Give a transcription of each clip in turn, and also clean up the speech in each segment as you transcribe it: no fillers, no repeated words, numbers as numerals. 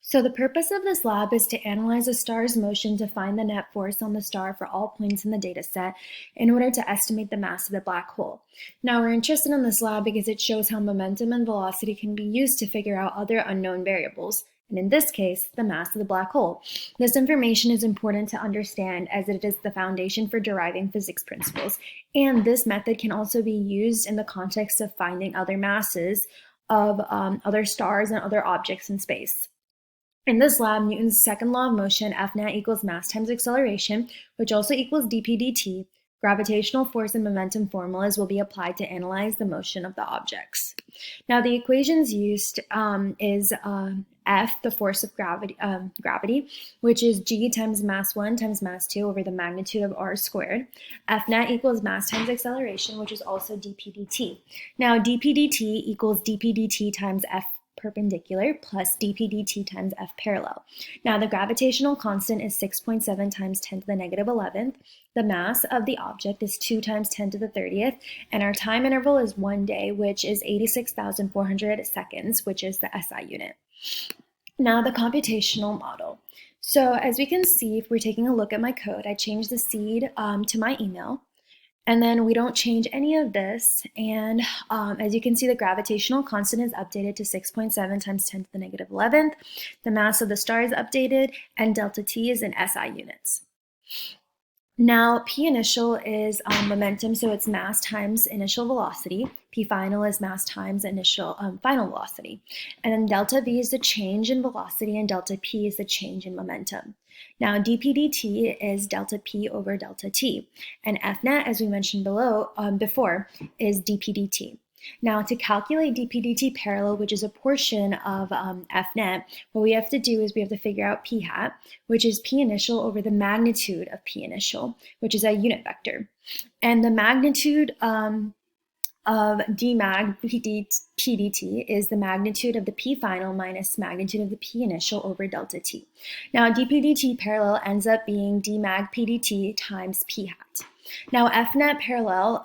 So the purpose of this lab is to analyze a star's motion to find the net force on the star for all points in the dataset in order to estimate the mass of the black hole. Now we're interested in this lab because it shows how momentum and velocity can be used to figure out other unknown variables, and in this case, the mass of the black hole. This information is important to understand as it is the foundation for deriving physics principles, and this method can also be used in the context of finding other masses of other stars and other objects in space. In this lab, Newton's second law of motion, F net equals mass times acceleration, which also equals dp dt, gravitational force and momentum formulas will be applied to analyze the motion of the objects. Now, the equations used is F, the force of gravity, which is g times mass 1 times mass 2 over the magnitude of r squared. F net equals mass times acceleration, which is also dp dt. Now, dp dt equals dp dt times F perpendicular plus dp dt times F parallel. Now the gravitational constant is 6.7 times 10 to the negative 11th. The mass of the object is 2 times 10 to the 30th, and our time interval is 1 day, which is 86,400 seconds, which is the SI unit. Now the computational model. So as we can see, if we're taking a look at my code, I changed the seed to my email. And then we don't change any of this. And as you can see, the gravitational constant is updated to 6.7 times 10 to the negative 11th. The mass of the star is updated, and delta T is in SI units. Now, P initial is momentum, so it's mass times initial velocity. P final is mass times initial final velocity. And then delta V is the change in velocity, and delta P is the change in momentum. Now, dp dt is delta P over delta T, and F net, as we mentioned before, is dp dt. Now, to calculate dp dt parallel, which is a portion of F net, what we have to do is we have to figure out P hat, which is P initial over the magnitude of P initial, which is a unit vector. And the magnitude of d mag pdt is the magnitude of the P final minus magnitude of the P initial over delta T. Now, dp dt parallel ends up being d mag pdt times P hat. Now, F net parallel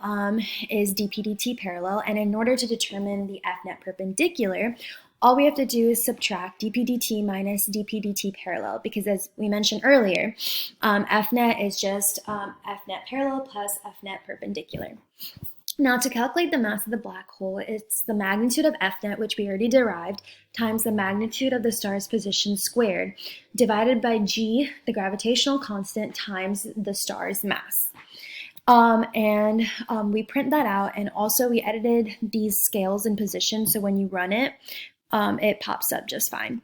is dp dt parallel, and in order to determine the F net perpendicular, all we have to do is subtract dp dt minus dp dt parallel, because as we mentioned earlier, F net is just F net parallel plus F net perpendicular. Now, to calculate the mass of the black hole, it's the magnitude of F net, which we already derived, times the magnitude of the star's position squared, divided by g, the gravitational constant, times the star's mass. We print that out, and also we edited these scales in position, so when you run it, it pops up just fine.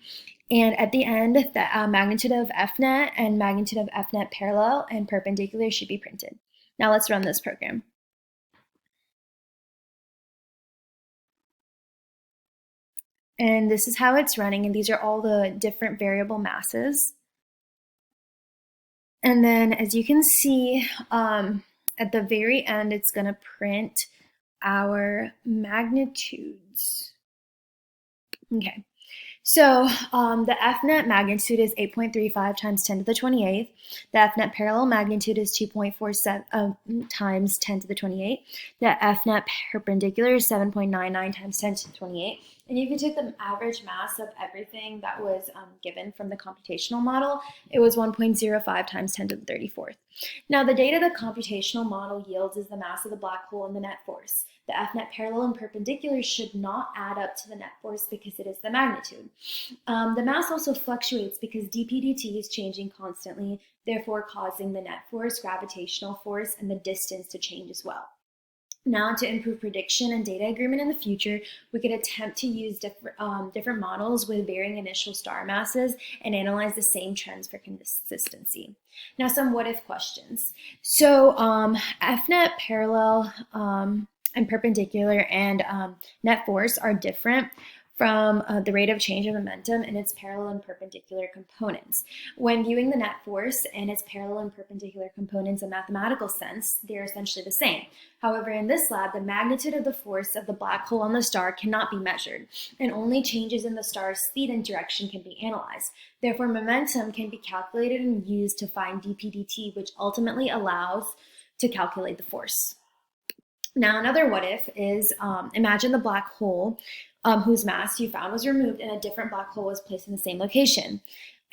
And at the end, the magnitude of F net and magnitude of F net parallel and perpendicular should be printed. Now let's run this program. And this is how it's running, and these are all the different variable masses. And then, as you can see, at the very end, it's going to print our magnitudes. Okay, so the F net magnitude is 8.35 times 10 to the 28th. The F net parallel magnitude is 2.47 times 10 to the 28th. The F net perpendicular is 7.99 times 10 to the 28th. And if you take the average mass of everything that was given from the computational model, it was 1.05 times 10 to the 34th. Now, the data the computational model yields is the mass of the black hole and the net force. The F net parallel and perpendicular should not add up to the net force because it is the magnitude. The mass also fluctuates because dp dt is changing constantly, therefore causing the net force, gravitational force, and the distance to change as well. Now, to improve prediction and data agreement in the future, we could attempt to use different models with varying initial star masses and analyze the same trends for consistency. Now, some what-if questions. So, F net parallel and perpendicular and net force are different from the rate of change of momentum in its parallel and perpendicular components. When viewing the net force and its parallel and perpendicular components in mathematical sense, they're essentially the same. However, in this lab, the magnitude of the force of the black hole on the star cannot be measured, and only changes in the star's speed and direction can be analyzed. Therefore, momentum can be calculated and used to find dp dt, which ultimately allows to calculate the force. Now, another what if is imagine the black hole whose mass you found was removed and a different black hole was placed in the same location.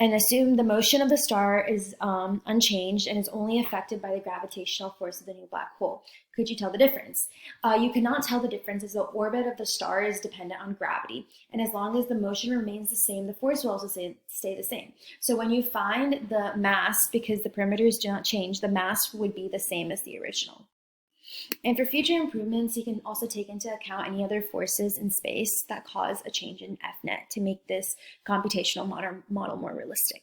And assume the motion of the star is unchanged and is only affected by the gravitational force of the new black hole. Could you tell the difference? You cannot tell the difference as the orbit of the star is dependent on gravity. And as long as the motion remains the same, the force will also stay the same. So when you find the mass, because the parameters do not change, the mass would be the same as the original. And for future improvements, you can also take into account any other forces in space that cause a change in FNet to make this computational model more realistic.